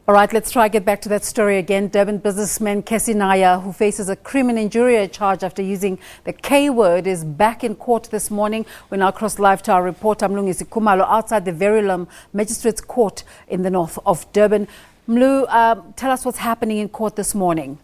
All right, let's try to get back to that story again. Durban businessman Kessie Nair, who faces a crimen injuria charge after using the K word, is back in court this morning. We now cross live to our reporter Mlungisi Khumalo outside the Verulam Magistrate's Court in the north of Durban. Mlu, tell us what's happening in court this morning.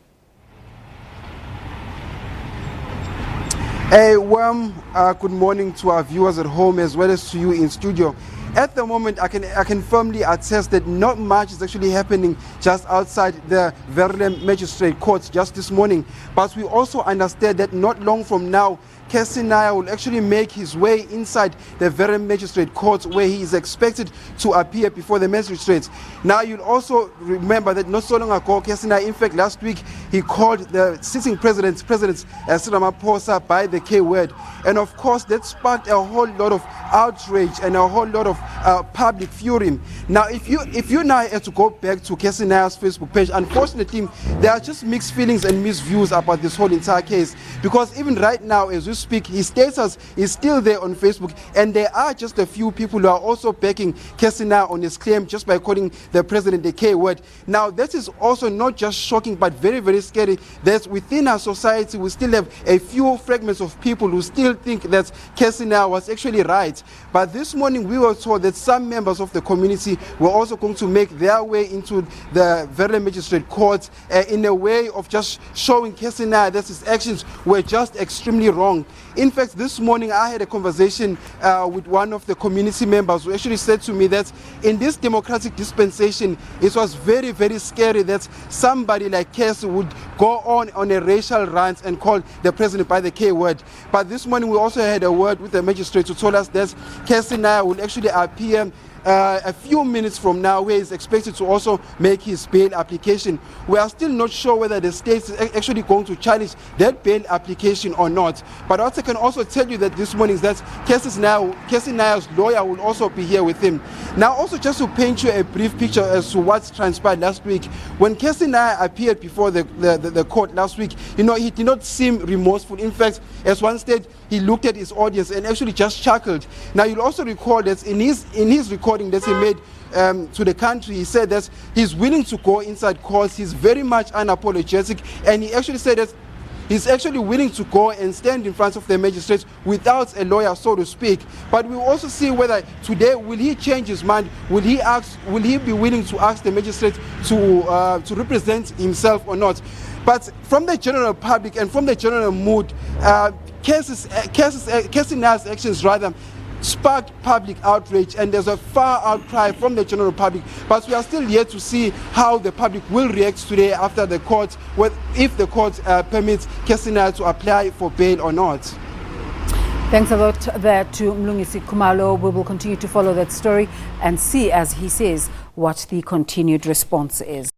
A warm good morning to our viewers at home as well as to you in studio. At the moment, I can firmly attest that not much is actually happening just outside the Verulam Magistrate Court just this morning. But we also understand that not long from now, Kessie Nair will actually make his way inside the Verulam Magistrate Court, where he is expected to appear before the magistrates. Now, you'll also remember that not so long ago, Kessie Nair, in fact, last week, he called the sitting President Cyril Ramaphosa by the K word. And of course, that sparked a whole lot of outrage and a whole lot of public fury. Now, if you now have to go back to Kessie Nair's Facebook page, unfortunately, there are just mixed feelings and mixed views about this whole entire case. Because even right now, as we speak, his status is still there on Facebook, and there are just a few people who are also backing Kessie Nair on his claim just by calling the president the K word. Now, that is also not just shocking, but very, very scary. That within our society, we still have a few fragments of people who still think that Kessie Nair was actually right. But this morning, we were told that some members of the community were also going to make their way into the Verulam Magistrate Court in a way of just showing Kessie Nair that his actions were just extremely wrong. In fact, this morning I had a conversation with one of the community members who actually said to me that in this democratic dispensation, it was very, very scary that somebody like Kessie would go on a racial rant and call the president by the K word. But this morning we also had a word with the magistrate who told us that Kessie Nair will actually appear a few minutes from now, where he's expected to also make his bail application. We are still not sure whether the state is actually going to challenge that bail application or not. But what I can also tell you that this morning is that Kessie Nair's lawyer will also be here with him. Now, also just to paint you a brief picture as to what transpired last week, when Kessie Nair appeared before the court last week, he did not seem remorseful. In fact, as one said, he looked at his audience and actually just chuckled. Now, you'll also recall that in his recording that he made to the country, he said that he's willing to go inside courts. He's very much unapologetic, and he actually said that he's actually willing to go and stand in front of the magistrates without a lawyer, so to speak. But we'll also see whether today will he change his mind. Will he be willing to ask the magistrate to represent himself or not? But from the general public and from the general mood, Kessie Nair's actions rather sparked public outrage, and there's a far outcry from the general public. But we are still yet to see how the public will react today after the court, if the court permits Kessie Nair to apply for bail or not. Thanks a lot there to Mlungisi Khumalo. We will continue to follow that story and see, as he says, what the continued response is.